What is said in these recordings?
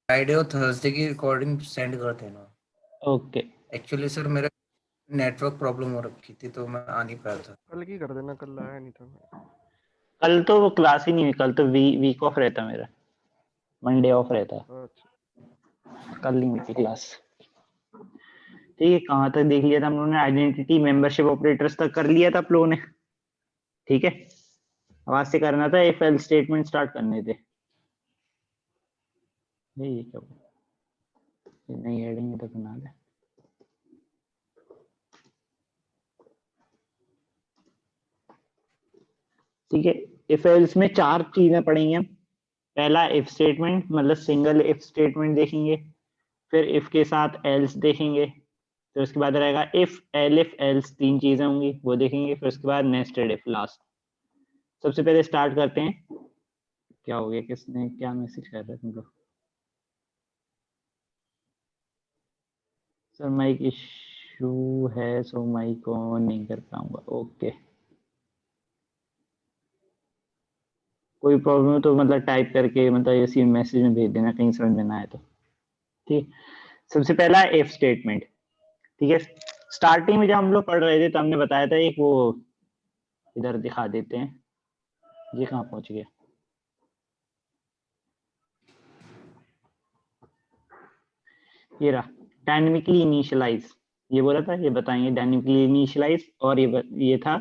Friday और Thursday की recording send कर देना। ओके एक्चुअली सर मेरा नेटवर्क प्रॉब्लम हो रखी थी तो मैं आ नहीं पाया था। कल की कर देना, कल आया नहीं था मैं। कल तो वो क्लास ही नहीं हुई, कल तो वीक ऑफ रहता मेरा, मंडे ऑफ रहता, अच्छा कल नहीं हुई थी क्लास। ठीक है, कहाँ तक देख लिया था हम लोगों ने? आइडेंटिटी मेंबरशिप ऑपरेटर्स तक कर लिया था आप लोगों ने। ठीक है, आवाज से करना था, इफ एल्स स्टेटमेंट स्टार्ट करने थे। ये क्या हुआ? ये नई हेडिंग है तो बना दे। ठीक है, इफ एल्स में 4 चीजें पढ़ेंगे हम। पहला इफ स्टेटमेंट, मतलब सिंगल इफ स्टेटमेंट देखेंगे। फिर इफ के साथ एल्स देखेंगे। फिर उसके बाद रहेगा इफ एल्स, 3 चीजें होंगी वो देखेंगे। फिर उसके बाद नेस्टेड इफ लास्ट। सबसे पहले स्टार्ट करते हैं। क्या हो गया, किसने क्या मैसेज कर रहे तुम लोग? सर माइक इशू है, सो माइक ऑन नहीं कर पाऊंगा। ओके, कोई प्रॉब्लम हो तो मतलब टाइप करके, मतलब इसी मैसेज में भेज देना, कहीं समझ में ना आए तो। ठीक, सबसे पहला इफ स्टेटमेंट। ठीक है, स्टार्टिंग में जब हम लोग पढ़ रहे थे तो हमने बताया था, एक वो इधर दिखा देते हैं, ये कहाँ पहुंच गया? ये रहा, डायनेमिकली इनिशियलाइज। ये बोला था, ये बताएंगे डायनेमिकली इनिशियलाइज। और ये था,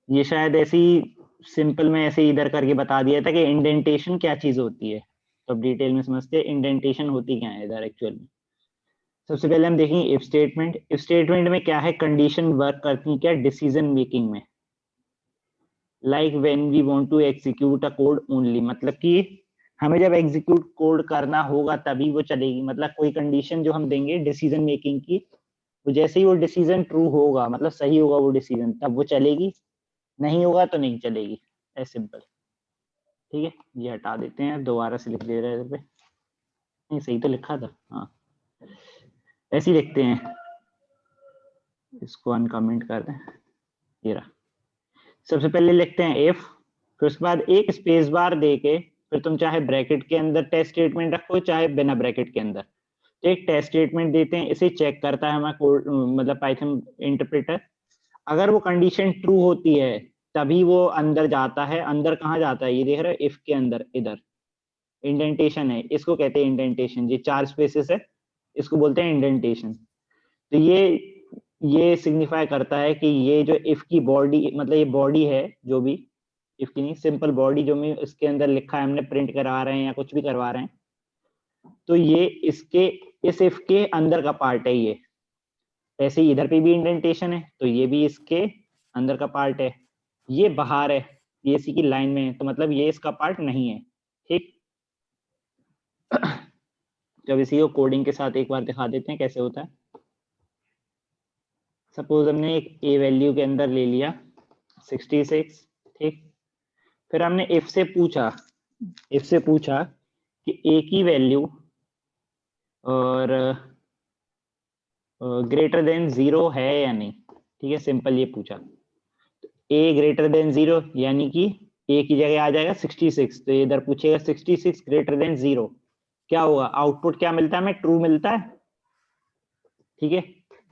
ये शायद ऐसे ही सिंपल में ऐसे ही इधर करके बता दिया था कि इंडेंटेशन क्या चीज होती है। तो अब डिटेल में समझते हैं इंडेंटेशन होती क्या है इधर एक्चुअल में। सबसे पहले हम देखेंगे इफ स्टेटमेंट। इफ स्टेटमेंट में क्या है, कंडीशन वर्क करती है क्या डिसीजन मेकिंग में। Like when we want to execute a code only, मतलब कि हमें जब एग्जीक्यूट कोड करना होगा तभी वो चलेगी। मतलब कोई कंडीशन जो हम देंगे डिसीजन मेकिंग की, तो जैसे ही वो डिसीजन ट्रू होगा, मतलब सही होगा वो डिसीजन, तब वो चलेगी। नहीं होगा तो नहीं चलेगी, ऐसे सिंपल। ठीक है, ये हटा देते हैं, दोबारा से लिख दे रहे हैं पे। नहीं, सही तो लिखा था, हाँ ऐसे ही लिखते हैं, इसको अनकमेंट कर दें। ये रहा, सबसे पहले लिखते हैं इफ, फिर उसके बाद एक स्पेस बार दे के, फिर तुम चाहे ब्रैकेट के अंदर टेस्ट स्टेटमेंट रखो चाहे बिना ब्रैकेट के अंदर। तो एक टेस्ट स्टेटमेंट देते हैं, इसे चेक करता है हमारा कोड, मतलब पाइथन इंटरप्रेटर। अगर वो कंडीशन ट्रू होती है तभी वो अंदर जाता है। अंदर कहाँ जाता है, ये देख रहे हो, इफ के अंदर इधर इंडेंटेशन है, इसको कहते हैं इंडेंटेशन। ये 4 स्पेसेस है, इसको बोलते हैं इंडेंटेशन। तो ये सिग्निफाई करता है कि ये जो इफ की बॉडी, मतलब ये बॉडी है जो भी, इफ की नहीं, सिंपल बॉडी जो भी इसके अंदर लिखा है, हमने प्रिंट करा रहे हैं या कुछ भी करवा रहे हैं, तो ये इसके, इस इफ के अंदर का पार्ट है ये। ऐसे ही इधर पे भी इंडेंटेशन है, तो ये भी इसके अंदर का पार्ट है। ये बाहर है, ये इसी की लाइन में है, तो मतलब ये इसका पार्ट नहीं है। ठीक, जब इसी को कोडिंग के साथ एक बार दिखा देते हैं कैसे होता है। सपोज हमने एक ए वैल्यू के अंदर ले लिया 66। ठीक, फिर हमने इफ से पूछा, कि ए की वैल्यू और ग्रेटर देन 0 है या नहीं। ठीक है, सिंपल ये पूछा, ए ग्रेटर देन 0 यानी कि ए की जगह आ जाएगा 66, तो इधर पूछेगा 66 ग्रेटर देन 0, क्या होगा, आउटपुट क्या मिलता है हमें, ट्रू मिलता है। ठीक है,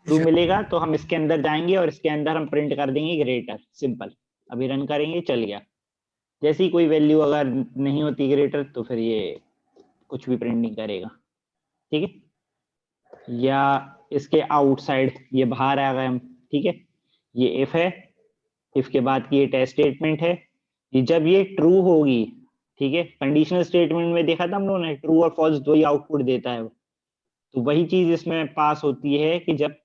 ट्रू मिलेगा तो हम इसके अंदर जाएंगे और इसके अंदर हम प्रिंट कर देंगे ग्रेटर, सिंपल। अभी रन करेंगे, चल गया। जैसे ही कोई वैल्यू अगर नहीं होती ग्रेटर तो फिर ये कुछ भी प्रिंट नहीं करेगा। ठीक है, या इसके आउटसाइड, ये बाहर आ गए हम। ठीक है, ये इफ है, इफ के बाद की ये टेस्ट स्टेटमेंट है। ये जब ये ट्रू होगी, ठीक है, कंडीशनल स्टेटमेंट में देखा था हम लोगों ने, ट्रू और फॉल्स दो ही आउटपुट देता है वो। तो वही चीज इसमें पास होती है कि जब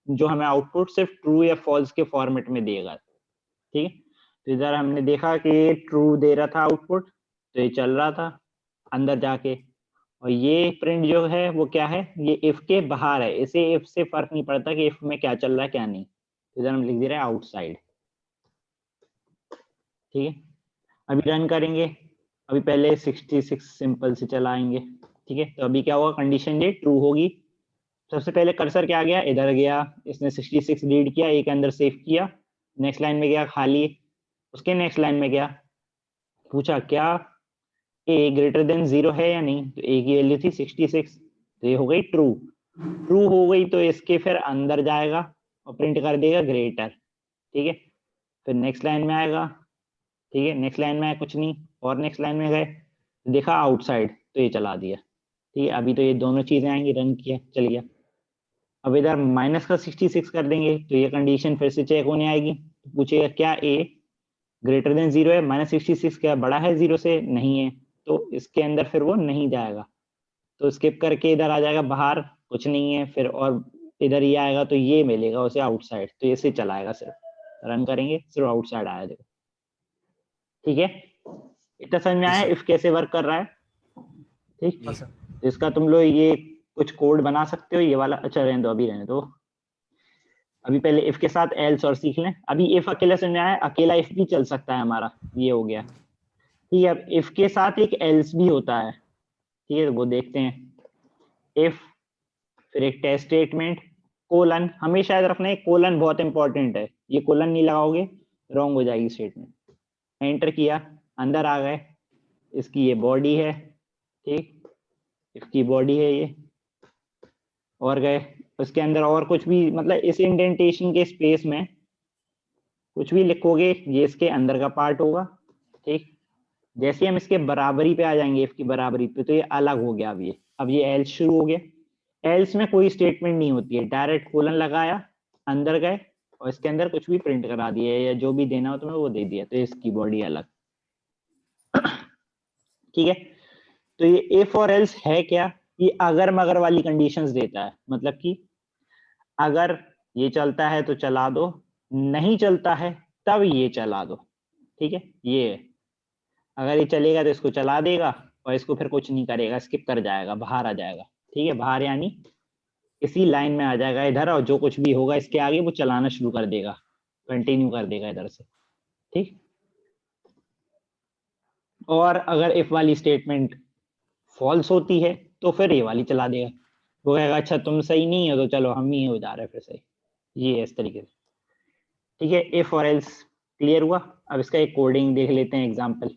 जो हमें आउटपुट सिर्फ ट्रू या फॉल्स के फॉर्मेट में देगा। ठीक है, तो इधर हमने देखा कि ये ट्रू दे रहा था आउटपुट, तो ये चल रहा था अंदर जाके। और ये प्रिंट जो है वो क्या है, ये इफ के बाहर है, इसे इफ से फर्क नहीं पड़ता कि इफ में क्या चल रहा है क्या नहीं। तो इधर हम लिख दे रहे हैं आउटसाइड। ठीक है, अभी रन करेंगे। अभी पहले 66 सिंपल से चलाएंगे। ठीक है, तो अभी क्या होगा, कंडीशन ये ट्रू होगी। सबसे पहले कर्सर क्या गया, इधर गया, इसने 66 रीड किया, एक अंदर सेव किया, नेक्स्ट लाइन में गया खाली, उसके नेक्स्ट लाइन में गया, पूछा क्या ए ग्रेटर देन 0 है या नहीं, तो ए की वैल्यू थी 66, तो ये हो गई ट्रू। ट्रू हो गई तो इसके फिर अंदर जाएगा और प्रिंट कर देगा ग्रेटर, ठीक है। फिर नेक्स्ट लाइन में आएगा, ठीक है, नेक्स्ट लाइन में आया कुछ नहीं, और नेक्स्ट लाइन में गए देखा आउटसाइड, तो ये चला दिया, ठीक है। अभी तो ये दोनों चीजें आएंगी, रन किया चल गया। अब इधर माइनस का 66 कर देंगे तो ये कंडीशन फिर से चेक होने आएगी, तो पूछेगा क्या ए ग्रेटर देन 0 है, -66 क्या बड़ा है 0 से, नहीं है, तो इसके अंदर फिर वो नहीं जाएगा, तो स्किप करके इधर आ जाएगा बाहर, कुछ नहीं है फिर, और इधर ये आएगा तो ये मिलेगा उसे आउटसाइड, तो इसे चलाएगा, सिर्फ रन करेंगे सिर्फ आउटसाइड आया, देखो, ठीक है। इतना समझ में जी आया सर। इफ कैसे वर्क कर रहा है, ठीक। हाँ सर। तो इसका तुम लोग ये कुछ कोड बना सकते हो, ये वाला, अच्छा रहने दो, अभी रहने दो, अभी पहले इफ के साथ एल्स और सीख लें। अभी इफ अकेला समझ में आया, अकेला इफ भी चल सकता है हमारा, ये हो गया, ठीक है। अब इफ के साथ एक एल्स भी होता है, ठीक है, तो वो देखते हैं। इफ, फिर एक टेस्ट स्टेटमेंट, कोलन, हमेशा याद रखना है कोलन बहुत इंपॉर्टेंट है, ये कोलन नहीं लगाओगे रॉन्ग हो जाएगी स्टेटमेंट। एंटर किया, अंदर आ गए, इसकी ये बॉडी है, ठीक, इसकी बॉडी है ये, और गए उसके अंदर और कुछ भी, मतलब इस इंडेंटेशन के स्पेस में कुछ भी लिखोगे ये इसके अंदर का पार्ट होगा, ठीक। जैसे हम इसके बराबरी पे आ जाएंगे, इफ की बराबरी पे, तो ये अलग हो गया। अब ये एल्स शुरू हो गया। एल्स में कोई स्टेटमेंट नहीं होती है, डायरेक्ट कोलन लगाया, अंदर गए और इसके अंदर कुछ भी प्रिंट करा दिया, या जो भी देना हो तुम्हें वो दे दिया, तो इसकी बॉडी अलग, ठीक है। तो ये इफ और एल्स है क्या, ये अगर मगर वाली कंडीशंस देता है, मतलब कि अगर ये चलता है तो चला दो, नहीं चलता है तब ये चला दो, ठीक है। ये है, अगर ये चलेगा तो इसको चला देगा और इसको फिर कुछ नहीं करेगा, स्किप कर जाएगा, बाहर आ जाएगा, ठीक है। बाहर यानी इसी लाइन में आ जाएगा इधर, और जो कुछ भी होगा इसके आगे वो चलाना शुरू कर देगा, कंटिन्यू कर देगा इधर से, ठीक। और अगर इफ वाली स्टेटमेंट फॉल्स होती है तो फिर ये वाली चला देगा, वो कहेगा अच्छा तुम सही नहीं हो तो चलो हम ही हो जा रहे हैं फिर सही, ये है इस तरीके से, ठीक है। इफ और एल्स क्लियर हुआ। अब इसका एक कोडिंग देख लेते हैं, एग्जांपल।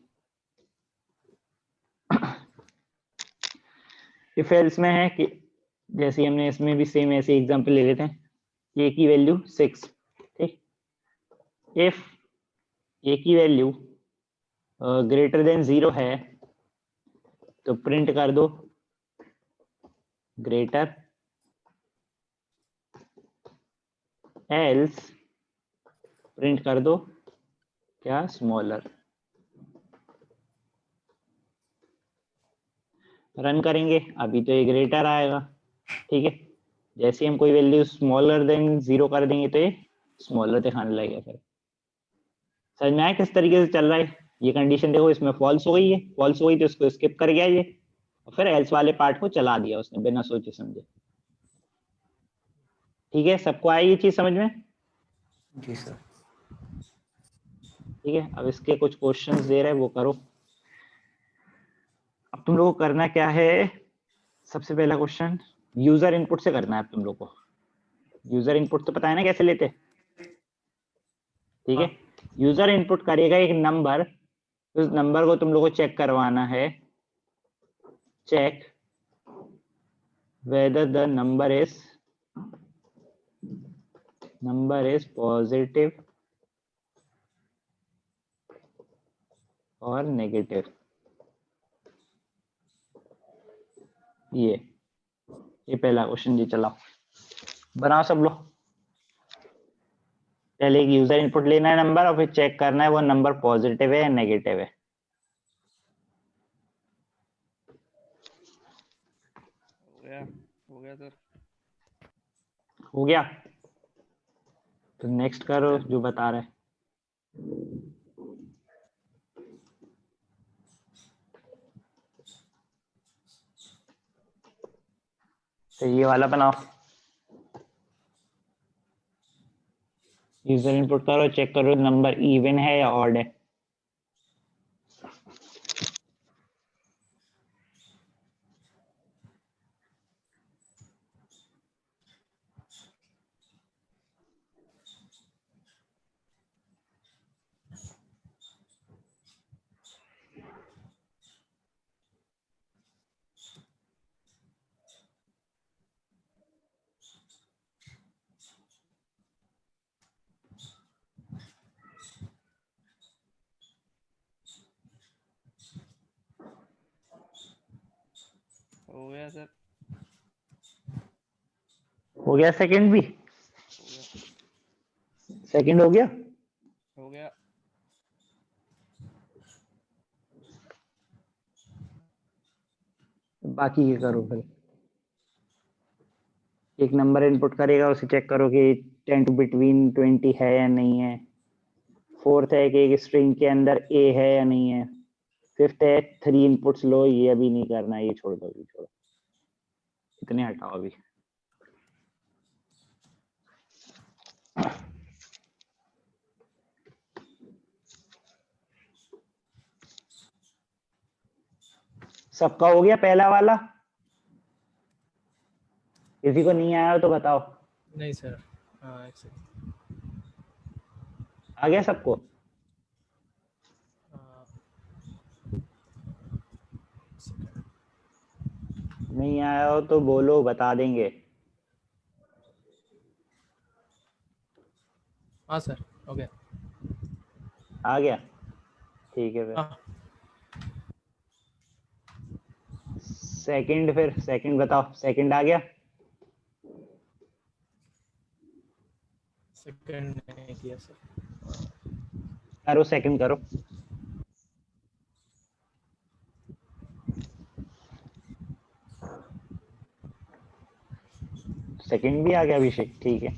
इफ एल्स में है कि जैसे हमने इसमें भी सेम ऐसे एग्जांपल ले लेते हैं, ए की वैल्यू 6, ठीक। इफ ए की वैल्यू ग्रेटर देन 0 है तो प्रिंट कर दो ग्रेटर, एल्स प्रिंट कर दो क्या, स्मॉलर। रन करेंगे, अभी तो ये ग्रेटर आएगा, ठीक है। जैसे हम कोई वैल्यू स्मॉलर देन 0 कर देंगे तो ये स्मॉलर दिखाने लगेगा। फिर समझ में आया किस तरीके से चल रहा है। ये कंडीशन देखो, इसमें फॉल्स हो गई है, फॉल्स हो गई तो इसको स्किप कर गया ये, और फिर एल्स वाले पार्ट को चला दिया उसने बिना सोचे समझे, ठीक है। सबको आई ये चीज समझ में, जी सर। ठीक है। अब इसके कुछ क्वेश्चंस दे रहे हैं वो करो। अब तुम लोगों को करना क्या है, सबसे पहला क्वेश्चन यूजर इनपुट से करना है। अब तुम लोग को यूजर इनपुट तो पता है ना कैसे लेते, ठीक है। हाँ। यूजर इनपुट करेगा एक नंबर, उस नंबर को तुम लोग को चेक करवाना है, check whether the number is positive और नेगेटिव। ये पहला क्वेश्चन, ये चलाओ बनाओ सब लोग। पहले एक यूजर इनपुट लेना है नंबर, और फिर चेक करना है वो नंबर पॉजिटिव है या नेगेटिव है। हो गया सर। हो गया, तो नेक्स्ट करो जो बता रहे। तो ये वाला बनाओ, यूजर इनपुट करो, चेक करो नंबर इवन है या ऑड है। हो गया सर। हो गया सेकंड भी? हो गया। सेकंड हो गया? हो गया। बाकी ये करो फिर। एक नंबर इनपुट करेगा, उसे चेक करो कि 10 टू बिटवीन 20 है या नहीं है। फोर्थ है कि एक स्ट्रिंग के अंदर ए है या नहीं है। फिफ्थ है 3 इनपुट्स लो, ये अभी नहीं करना, ये छोड़ दो, अभी छोड़ो, इतने हटाओ अभी। सबका हो गया पहला वाला? किसी को नहीं आया हो तो बताओ। नहीं सर। हाँ, एक सेकंड। आ गया सबको? सेकंड। नहीं आया हो तो बोलो, बता देंगे। हाँ सर, हो गया। आ गया, ठीक है। फिर हाँ, सेकंड, फिर सेकंड बताओ, सेकंड आ गया? सेकंड नहीं किया सर। करो सेकंड करो। सेकंड भी आ गया अभिषेक, ठीक है।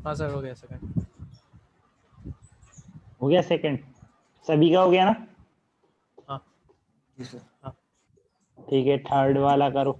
हाँ सर, हो गया सेकंड। हो गया सेकंड, सभी का हो गया ना? हाँ। जी सर। हाँ, ठीक है, थर्ड वाला करो।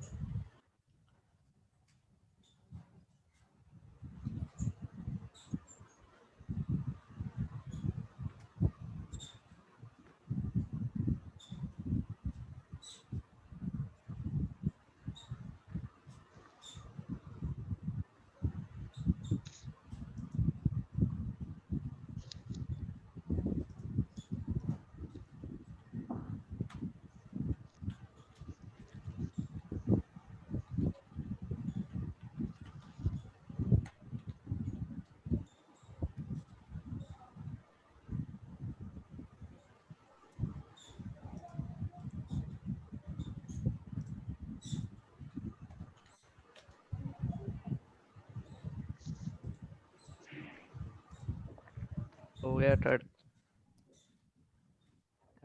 हो गया थर्ड।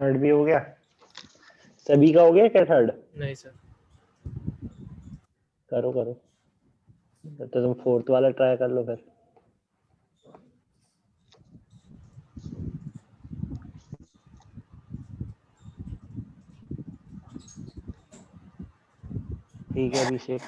थर्ड भी हो गया, सभी का हो गया क्या थर्ड? नहीं सर। करो करो, तो तुम फोर्थ वाला ट्राई कर लो फिर। ठीक है अभिषेक।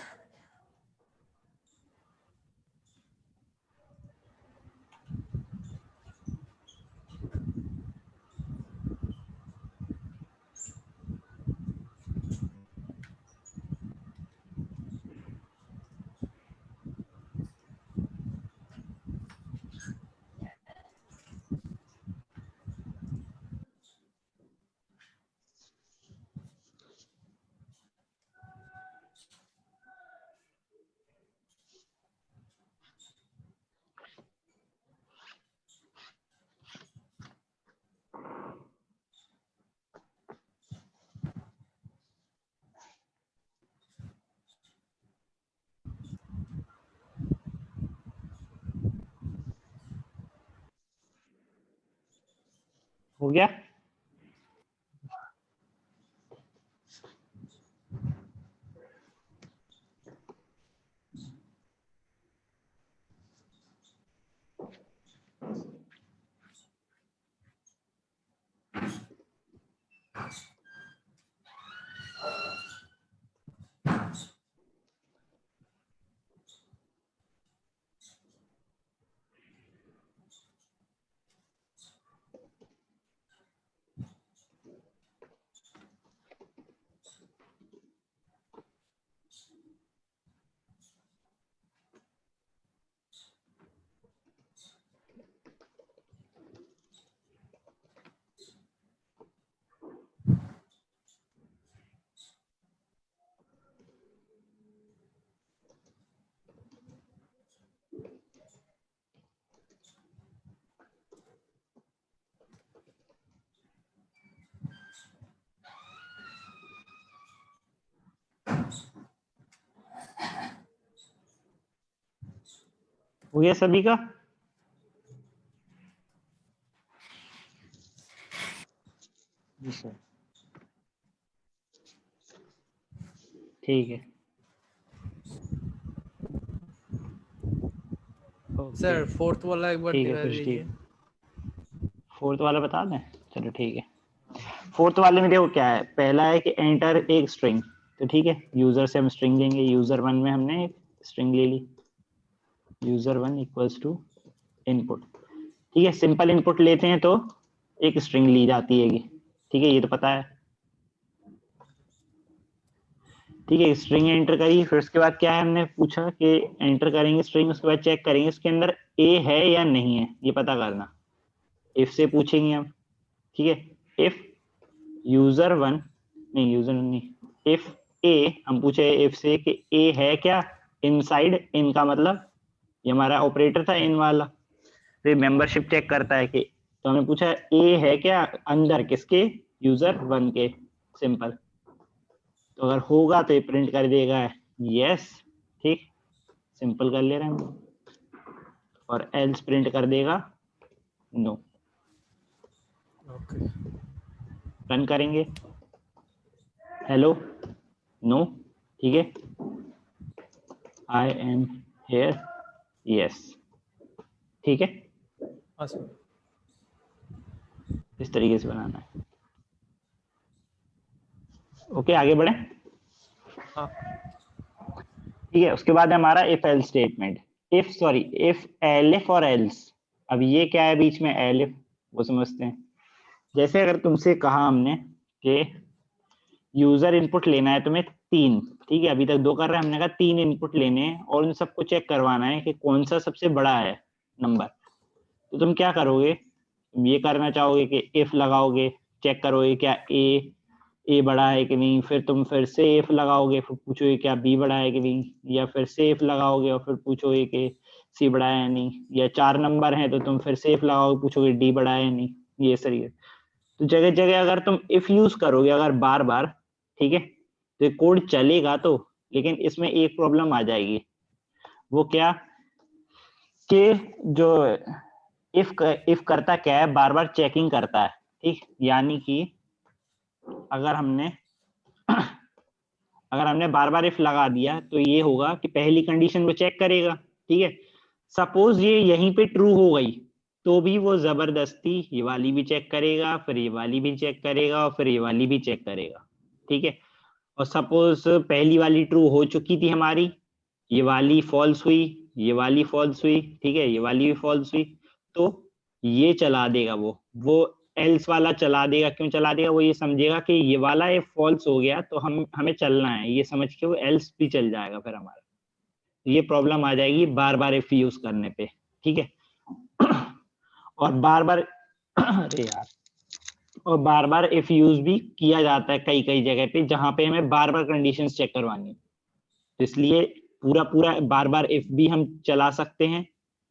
हो गया? हो गया सभी का? जी सर, ठीक है। सर फोर्थ वाला एक बार ठीक है, दिखा फिर दीजिए। ठीक। फोर्थ वाला बता दें? चलो ठीक है। फोर्थ वाले में देखो क्या है, पहला है कि एंटर एक स्ट्रिंग। तो ठीक है, यूजर से हम स्ट्रिंग लेंगे। यूजर वन में हमने एक स्ट्रिंग ले ली, user one equals to input. ठीक है, सिंपल इनपुट लेते हैं तो एक स्ट्रिंग ली जाती है। ठीक है, ये तो पता है। ठीक है, स्ट्रिंग एंटर करी, फिर उसके बाद क्या है, हमने पूछा कि एंटर करेंगे स्ट्रिंग, उसके बाद चेक करेंगे उसके अंदर ए है या नहीं है, ये पता करना। इफ से पूछेंगे हम। ठीक है, इफ यूजर वन, नहीं यूजर नहीं, इफ ए, हम पूछे इफ से कि ए है क्या इनसाइड, इन का मतलब ये हमारा ऑपरेटर था इन वाला, तो ये मेंबरशिप चेक करता है कि, तो हमने पूछा ए है क्या अंदर किसके, यूजर वन के। सिंपल, तो अगर होगा तो ये प्रिंट कर देगा यस। ठीक, सिंपल कर ले रहे हैं हम, और एल्स प्रिंट कर देगा नो। ओके, रन करेंगे, हेलो, नो। ठीक है, आई एम हेयर, यस। ठीक है, हाँ सर। इस तरीके से बनाना है। ओके, आगे बढ़े। हाँ ठीक है, उसके बाद है हमारा if else statement. If elif और एल्स। अब ये क्या है बीच में, एलिफ, वो समझते हैं। जैसे अगर तुमसे कहा हमने कि यूजर इनपुट लेना है तुम्हें 3, ठीक है, अभी तक 2 कर रहे हैं, हमने कहा 3 इनपुट लेने हैं और उन सबको चेक करवाना है कि कौन सा सबसे बड़ा है नंबर। तो तुम क्या करोगे, तुम ये करना चाहोगे कि इफ लगाओगे, चेक करोगे क्या ए बड़ा है कि नहीं, फिर तुम फिर से इफ लगाओगे, फिर पूछोगे क्या बी बड़ा है कि नहीं, या फिर से इफ लगाओगे और फिर पूछोगे कि सी बड़ा है या नहीं, या 4 नंबर हैं तो तुम फिर से इफ लगाओगे, पूछोगे डी बड़ा है या नहीं। ये सही है। तो जगह जगह अगर तुम इफ यूज करोगे अगर बार बार, ठीक है, तो कोड चलेगा तो, लेकिन इसमें एक प्रॉब्लम आ जाएगी। वो क्या कि जो इफ करता क्या है, बार बार चेकिंग करता है। ठीक, यानी कि अगर हमने बार बार इफ लगा दिया तो ये होगा कि पहली कंडीशन वो चेक करेगा। ठीक है, सपोज ये यहीं पे ट्रू हो गई तो भी वो जबरदस्ती ये वाली भी चेक करेगा, फिर ये वाली भी चेक करेगा, और फिर ये वाली भी चेक करेगा। ठीक है, और सपोज पहली वाली ट्रू हो चुकी थी हमारी, ये वाली फॉल्स हुई, ये वाली फॉल्स हुई, ठीक है, ये वाली भी फॉल्स हुई, तो ये चला देगा वो एल्स वाला चला देगा। क्यों चला देगा, वो ये समझेगा कि ये वाला ये फॉल्स हो गया तो हमें चलना है, ये समझ के वो एल्स भी चल जाएगा फिर हमारा। ये प्रॉब्लम आ जाएगी बार बार इफ यूज करने पे। ठीक है, और बार बार अरे यार, और बार बार इफ यूज भी किया जाता है कई कई जगह पे जहां पे हमें बार बार कंडीशंस चेक करवानी है, तो इसलिए पूरा पूरा बार बार इफ भी हम चला सकते हैं,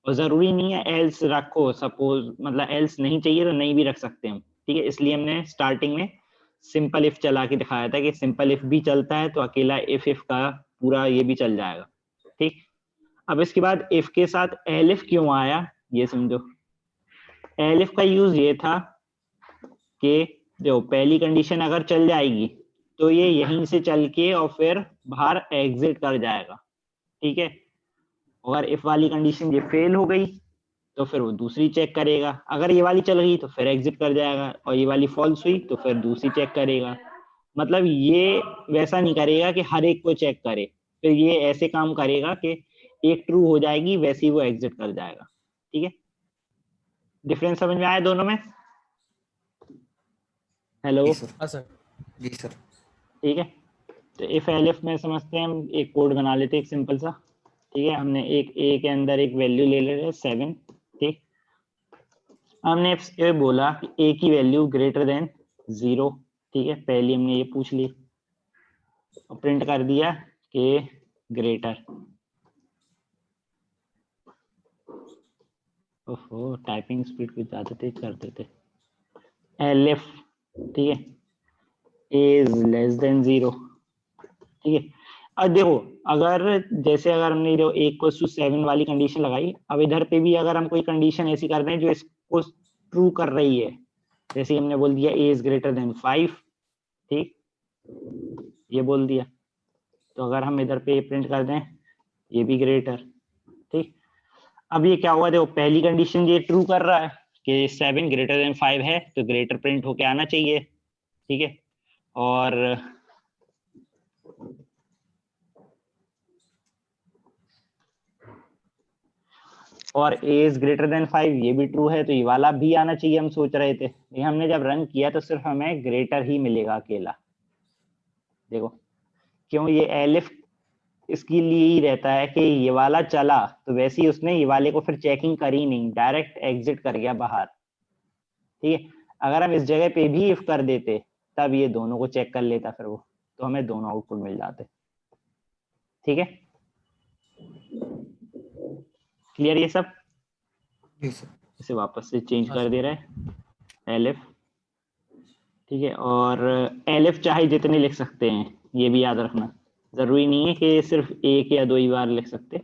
और जरूरी नहीं है एल्स रखो, सपोज मतलब एल्स नहीं चाहिए तो नहीं भी रख सकते हम। ठीक है, इसलिए हमने स्टार्टिंग में सिंपल इफ चला के दिखाया था कि सिंपल इफ भी चलता है तो अकेला इफ का पूरा ये भी चल जाएगा। ठीक, अब इसके बाद इफ के साथ एलिफ क्यों आया ये समझो। एलिफ का यूज ये था कि देखो पहली कंडीशन अगर चल जाएगी तो ये यहीं से चल के और फिर बाहर एग्जिट कर जाएगा, ठीक है। अगर इफ वाली कंडीशन ये फेल हो गई तो फिर वो दूसरी चेक करेगा, अगर ये वाली चल गई तो फिर एग्जिट कर जाएगा, और ये वाली फॉल्स हुई तो फिर दूसरी चेक करेगा। मतलब ये वैसा नहीं करेगा कि हर एक को चेक करे, फिर ये ऐसे काम करेगा कि एक ट्रू हो जाएगी वैसे ही वो एग्जिट कर जाएगा, ठीक है। डिफरेंस समझ में आया दोनों में? हेलो, जी सर। हाँ सर। जी सर। ठीक है। तो इफ एलिफ में समझते हैं, हम एक कोड बना लेते हैं एक सिंपल सा, ठीक है। हमने एक ए के अंदर एक वैल्यू ले ले रहे 7, ठीक। हमने ये बोला कि ए की वैल्यू ग्रेटर देन 0, ठीक है। पहली हमने ये पूछ ली और प्रिंट कर दिया कि ग्रेटर। ओहो, टाइपिंग स्पीड कुछ ज्यादा तेज कर देते। एलिफ, ठीक है, इज लेस देन 0, ठीक है। अब देखो, अगर जैसे अगर हमने जो 1 = 7 वाली कंडीशन लगाई, अब इधर पे भी अगर हम कोई कंडीशन ऐसी कर रहे हैं जो इसको ट्रू कर रही है, जैसे हमने बोल दिया a इज ग्रेटर देन 5, ठीक, ये बोल दिया, तो अगर हम इधर पे प्रिंट कर दें ये भी ग्रेटर, ठीक। अब ये क्या हुआ, देखो पहली कंडीशन ये ट्रू कर रहा है कि 7 ग्रेटर देन 5 है, तो ग्रेटर प्रिंट होके आना चाहिए, ठीक है। और a इज ग्रेटर देन 5 ये भी ट्रू है, तो ये वाला भी आना चाहिए, हम सोच रहे थे। ये हमने जब रन किया तो सिर्फ हमें ग्रेटर ही मिलेगा अकेला। देखो क्यों, ये एलिफ इसके लिए ही रहता है कि ये वाला चला तो वैसे ही उसने ये वाले को फिर चेकिंग करी नहीं, डायरेक्ट एग्जिट कर गया बाहर, ठीक है। अगर हम इस जगह पे भी इफ कर देते तब ये दोनों को चेक कर लेता फिर वो, तो हमें दोनों आउटपुट मिल जाते, ठीक है। क्लियर ये सब? जी सर। इसे वापस से चेंज हाँ कर सर। दे रहा है एलिफ, ठीक है। और एलिफ चाहे जितने लिख सकते हैं, ये भी याद रखना, जरूरी नहीं है कि सिर्फ एक या दो ही बार लिख सकते,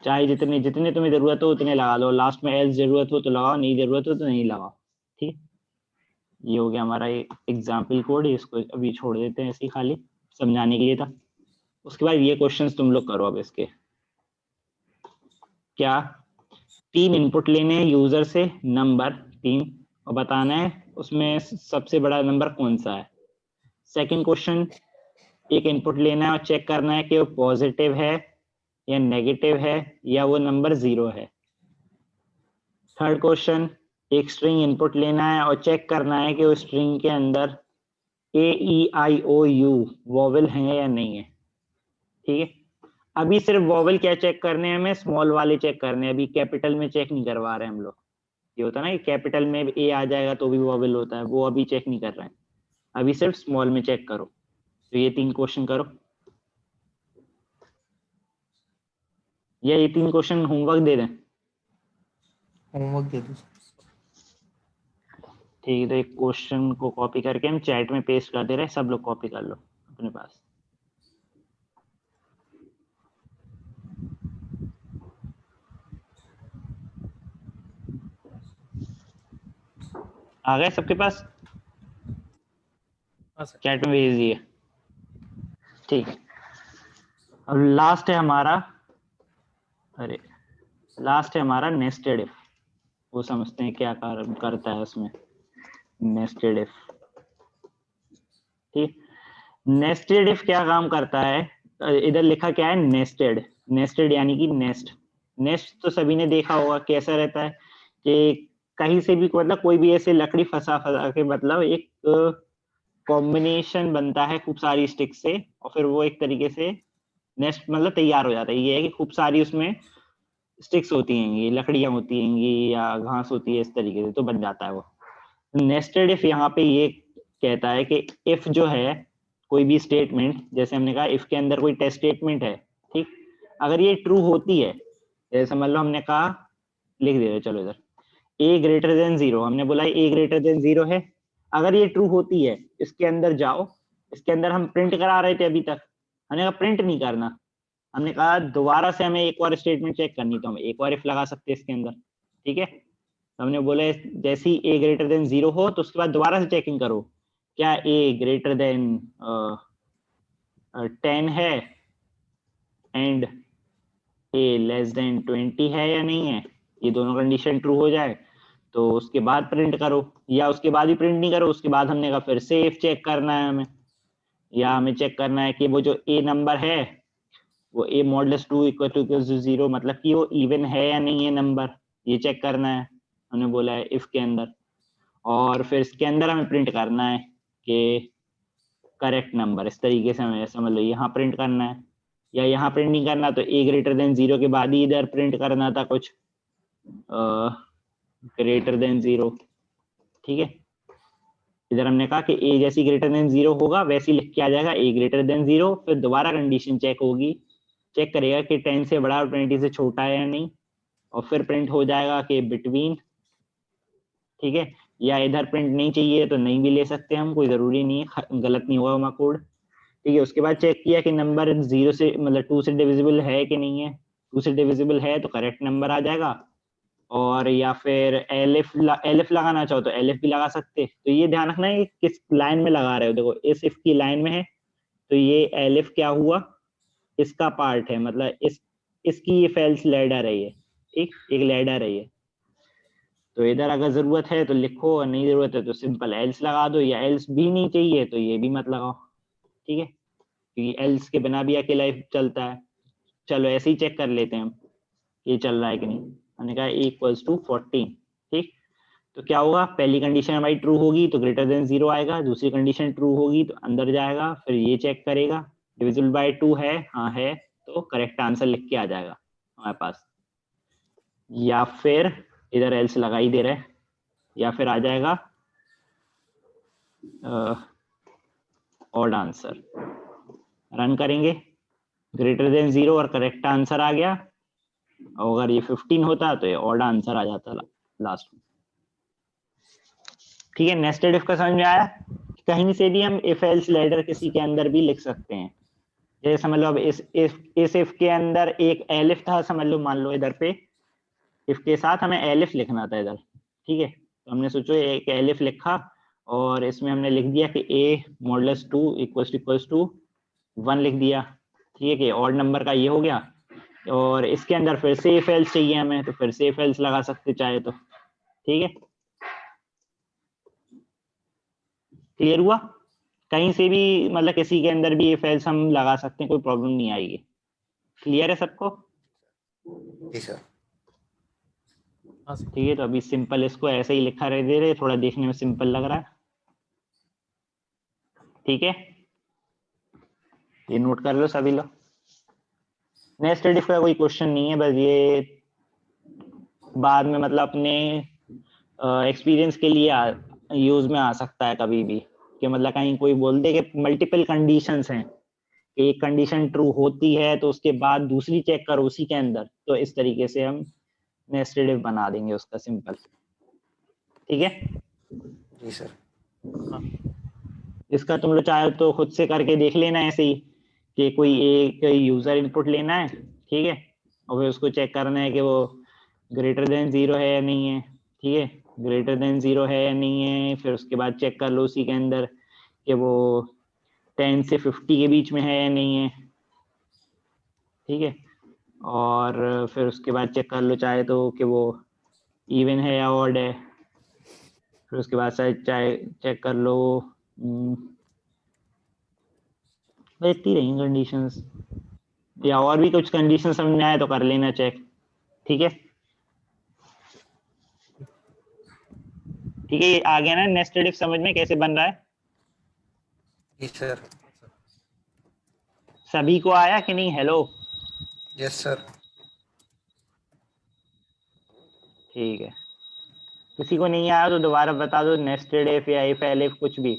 चाहे जितने जितने तुम्हें जरूरत हो उतने लगा लो, लास्ट में एल्स जरूरत हो तो लगाओ, नहीं जरूरत हो तो नहीं लगाओ, ठीक। ये हो गया हमारा एग्जाम्पल कोड, इसको अभी छोड़ देते हैं ऐसे ही खाली समझाने के लिए था। उसके बाद ये क्वेश्चंस तुम लोग करो अब इसके। क्या 3 इनपुट लेने हैं यूजर से, नंबर 3, और बताना है उसमें सबसे बड़ा नंबर कौन सा है। सेकंड क्वेश्चन, एक इनपुट लेना है और चेक करना है कि वो पॉजिटिव है या नेगेटिव है या वो नंबर 0 है। थर्ड क्वेश्चन, एक स्ट्रिंग इनपुट लेना है और चेक करना है कि उस स्ट्रिंग के अंदर AEIOU वोवेल है या नहीं है, ठीक है। अभी सिर्फ वोवेल क्या चेक करने हैं, हमें स्मॉल वाले चेक करने हैं, अभी कैपिटल में चेक नहीं करवा रहे हम लोग। ये होता है ना कि कैपिटल में ए आ जाएगा तो भी वोवेल होता है, वो अभी चेक नहीं कर रहे हैं, अभी सिर्फ स्मॉल में चेक करो। तो ये 3 क्वेश्चन करो, या ये 3 क्वेश्चन होमवर्क दे दें? होमवर्क दे दो सर। ठीक है, तो एक क्वेश्चन को कॉपी करके हम चैट में पेस्ट कर दे रहे हैं, सब लोग कॉपी कर लो अपने पास। आ गए सबके पास? हाँ सर। चैट में भेज दिए, ठीक है। अब लास्ट है हमारा, अरे लास्ट है हमारा नेस्टेड इफ। वो समझते हैं क्या करता है उसमें नेस्टेड इफ, ठीक। नेस्टेड इफ क्या काम करता है, इधर लिखा क्या है, नेस्टेड। नेस्टेड यानी कि नेस्ट। नेस्ट तो सभी ने देखा होगा कैसा रहता है कि कहीं से भी मतलब कोई भी ऐसे लकड़ी फंसा फंसा के मतलब एक कॉम्बिनेशन बनता है खूब सारी स्टिक से, और फिर वो एक तरीके से नेस्ट मतलब तैयार हो जाता है। ये है कि खूब सारी उसमें स्टिक्स होती हैं, लकड़ियां होती हैं या घास होती है, इस तरीके से तो बन जाता है वो। नेस्टेड इफ यहाँ पे ये कहता है कि इफ जो है कोई भी स्टेटमेंट, जैसे हमने कहा इफ के अंदर कोई टेस्ट स्टेटमेंट है, ठीक, अगर ये ट्रू होती है, जैसे समझ लो हमने कहा, लिख दे रहे चलो इधर, a ग्रेटर देन 0, हमने बोला a ग्रेटर देन 0 है, अगर ये ट्रू होती है इसके अंदर जाओ, इसके अंदर हम प्रिंट करा रहे थे अभी तक, हमने कहा प्रिंट नहीं करना, हमने कहा दोबारा से हमें एक और स्टेटमेंट चेक करनी, तो हम एक और इफ लगा सकते हैं इसके अंदर, ठीक है। हमने बोला जैसे ही a ग्रेटर देन 0 हो तो उसके बाद दोबारा से चेकिंग करो, क्या a ग्रेटर देन 10 है एंड a लेस देन 20 है या नहीं है, ये दोनों कंडीशन ट्रू हो जाए तो उसके बाद प्रिंट करो, या उसके बाद भी प्रिंट नहीं करो, उसके बाद हमने कहा फिर से if चेक करना है हमें, या हमें चेक करना है कि वो जो a नंबर है वो a मॉडुलस 2 इक्वल टू 0, मतलब कि वो इवन है या नहीं है नंबर, ये चेक करना है, हमने बोला है if के अंदर। और फिर इसके अंदर हमें प्रिंट करना है कि करेक्ट नंबर, इस तरीके से हमें समझ लो यहाँ प्रिंट करना है, या यहाँ प्रिंट नहीं करना तो a ग्रेटर देन 0 के बाद ही इधर प्रिंट करना था कुछ ग्रेटर देन 0, ठीक है। इधर हमने कहा कि a जैसी ग्रेटर देन 0 होगा वैसे लिख के आ जाएगा a ग्रेटर देन 0, फिर दोबारा कंडीशन चेक होगी, चेक करेगा कि 10 से बड़ा और 20 से छोटा है या नहीं, और फिर प्रिंट हो जाएगा कि बिटवीन, ठीक है। या इधर प्रिंट नहीं चाहिए तो नहीं भी ले सकते हम, कोई जरूरी नहीं है, गलत नहीं होगा हमारा कोड, ठीक है। उसके बाद चेक किया कि नंबर 0 से मतलब 2 से डिविजिबल है कि नहीं है, 2 से डिविजिबल है तो करेक्ट नंबर आ जाएगा, और या फिर एलिफ लगाना चाहो तो एलिफ भी लगा सकते। तो ये ध्यान रखना है कि किस लाइन में लगा रहे हो, देखो इस इफ की लाइन में है तो ये एलिफ क्या हुआ, इसका पार्ट है, मतलब इसकी ये फेल्स लैडर है, ये ठीक एक लैडर है ये, तो इधर अगर जरूरत है तो लिखो और नहीं जरूरत है तो सिंपल एल्स लगा दो, या एल्स भी नहीं चाहिए तो ये भी मत लगाओ, ठीक है, क्योंकि एल्स के बिना भी अकेला if चलता है। चलो ऐसे ही चेक कर लेते हैं हम ये चल रहा है कि नहीं, हमने कहा इक्वल्स टू 14, ठीक। तो क्या होगा, पहली कंडीशन हमारी ट्रू होगी तो ग्रेटर देन 0 आएगा, दूसरी कंडीशन ट्रू होगी तो अंदर जाएगा, फिर ये चेक करेगा डिविजिबल बाय 2 है, हाँ है, तो करेक्ट आंसर लिख के आ जाएगा हमारे पास, या फिर इधर एल्स लगा ही दे रहे, या फिर आ जाएगा ऑड आंसर। रन करेंगे, ग्रेटर देन 0 और करेक्ट आंसर आ गया, और अगर ये 15 होता तो ये ऑड आंसर आ जाता लास्ट में, ठीक है। नेस्टेड इफ का समझ में आया, कहीं से भी हम इफ एल्स लैडर किसी के अंदर भी लिख सकते हैं, जैसे समझ लो अब इस इफ के अंदर एक एलिफ था, समझ लो मान लो इधर पे इफ के साथ हमें एलिफ लिखना था इधर, ठीक है, तो हमने सोचो एक एलिफ लिखा और इसमें हमने लिख दिया कि a मॉडुलस 2 इक्वल्स टू 1 लिख दिया, ठीक है, कि ऑड नंबर का ये हो गया, और इसके अंदर फिर से इफ एल्स चाहिए हमें तो फिर से इफ एल्स लगा सकते चाहे तो, ठीक है, क्लियर हुआ। कहीं से भी मतलब किसी के अंदर भी इफ एल्स हम लगा सकते हैं, कोई प्रॉब्लम नहीं आएगी, क्लियर है सबको, जी सर। हाँ सर। ठीक है। तो अभी सिंपल इसको ऐसे ही लिखा रह दे रहे, थोड़ा देखने में सिंपल लग रहा है, ठीक है, ये नोट कर लो सभी लोग। नेस्टेड इफ का कोई क्वेश्चन नहीं है, बस ये बाद में मतलब अपने एक्सपीरियंस के लिए यूज में आ सकता है कभी भी, कि मतलब कहीं कोई बोल दे कि मल्टीपल कंडीशंस हैं, कि एक कंडीशन ट्रू होती है तो उसके बाद दूसरी चेक करो उसी के अंदर, तो इस तरीके से हम नेस्टेड इफ बना देंगे उसका सिंपल, ठीक है। जी सर। हाँ इसका तुम लोग चाहे तो खुद से करके देख लेना ऐसे ही, कि कोई एक यूजर इनपुट लेना है, ठीक है, और फिर उसको चेक करना है कि वो ग्रेटर देन 0 है या नहीं है, ठीक है, ग्रेटर देन 0 है या नहीं है, फिर उसके बाद चेक कर लो उसी के अंदर कि वो 10 से 50 के बीच में है या नहीं है, ठीक है, और फिर उसके बाद चेक कर लो चाहे तो कि वो इवन है या ऑड है, फिर उसके बाद चाहे चेक कर लो, इतनी रही कंडीशंस, या और भी कुछ कंडीशन समझ में आए तो कर लेना चेक, ठीक है, ठीक है। ये आ गया ना नेस्टेड इफ समझ में कैसे बन रहा है, जी सर। सभी को आया कि नहीं, हेलो, यस सर। ठीक है, किसी को नहीं आया तो दोबारा बता दो, नेस्टेड इफ या इफ एलिफ कुछ भी,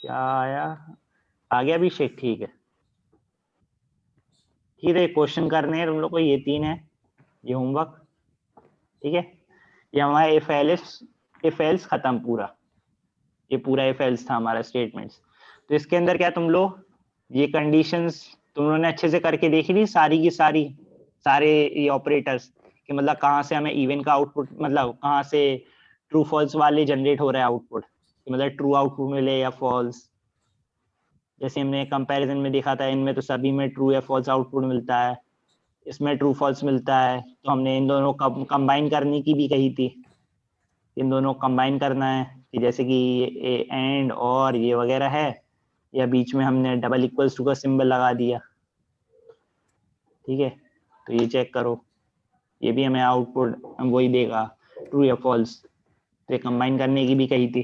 क्या आया, आ गया अभिषेक, ठीक है, ठीक है, क्वेश्चन करने हैं तुम लोग को, ये 3 है, ये होमवर्क, ठीक है, ये हमारा इफ एल्स खत्म पूरा, ये पूरा इफ एल्स था हमारा स्टेटमेंट्स। तो इसके अंदर क्या तुम लोग ये कंडीशंस तुम लोगों ने अच्छे से करके देखी थी सारी की सारी, सारे ये ऑपरेटर्स, कि कि मतलब कहाँ से हमें इवन का आउटपुट, मतलब कहाँ से ट्रू फॉल्स वाले जनरेट हो रहा है आउटपुट, मतलब ट्रू आउटपुट मिले या फॉल्स। जैसे हमने कंपैरिजन में देखा था, इनमें तो सभी में ट्रू या फॉल्स आउटपुट मिलता है, इसमें ट्रू फॉल्स मिलता है, तो हमने इन दोनों को कंबाइन करने की भी कही थी। इन दोनों को कंबाइन करना है कि जैसे कि एंड और ये वगैरह है, या बीच में हमने डबल इक्वल्स टू का सिंबल लगा दिया। ठीक है, तो ये चेक करो, ये भी हमें आउटपुट वही देगा, ट्रू या फॉल्स। तो कंबाइन करने की भी कही थी,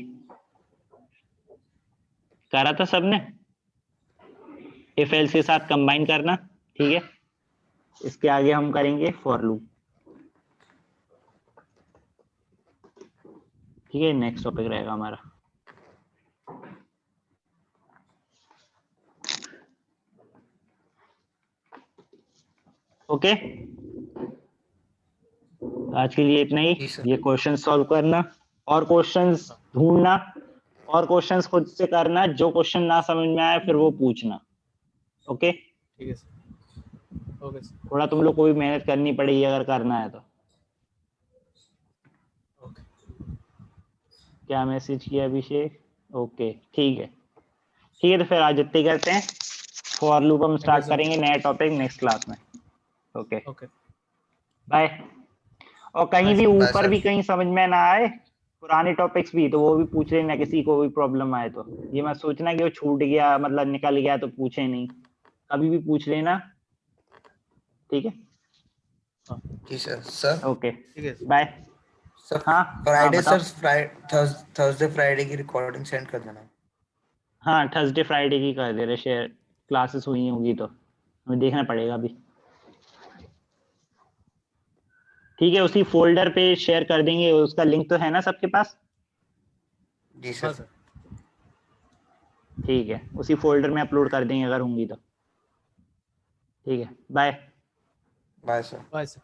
करा था सबने, इफ एल्स के साथ कंबाइन करना। ठीक है, इसके आगे हम करेंगे फॉर लूप। ठीक है, नेक्स्ट टॉपिक रहेगा हमारा। ओके, आज के लिए इतना ही। जी सर। ये क्वेश्चन सॉल्व करना और क्वेश्चंस ढूंढना और क्वेश्चंस खुद से करना, जो क्वेश्चन ना समझ में आए फिर वो पूछना। ओके, ठीक है सर। Okay sir. थोड़ा तुम लोग को भी मेहनत करनी पड़ेगी अगर करना है तो। ओके। क्या मैसेज किया अभिषेक? ओके, ठीक है। ठीक है, तो फिर आज इतने करते हैं। फॉर लूप हम स्टार्ट sir. करेंगे नया टॉपिक नेक्स्ट क्लास में। Okay, okay. बाय। और कहीं भी Bye, ऊपर sir. भी कहीं समझ में ना आए, पुराने टॉपिक्स भी, तो वो भी पूछ लेना, किसी को भी प्रॉब्लम आए तो। ये मत सोचना कि वो छूट गया, मतलब निकल गया तो पूछे नहीं, कभी भी पूछ लेना। ठीक है, हाँ जी सर। सर ओके, ठीक है सर। बाय। सर हाँ फ्राइडे बताओ। सर, थर्सडे फ्राइडे की रिकॉर्डिंग सेंड कर देना। हाँ, थर्सडे फ्राइडे की कर दे रहे शेयर, क्लासेस हुई होगी तो हमें देखना पड़ेगा अभी। ठीक है, उसी फोल्डर पे शेयर कर देंगे, उसका लिंक तो है ना सबके पास? जी हाँ सर। सर। ठीक है, उसी फोल्डर में अपलोड कर देंगे अगर होंगी तो। ठीक है, bye. Bye sir. Bye sir.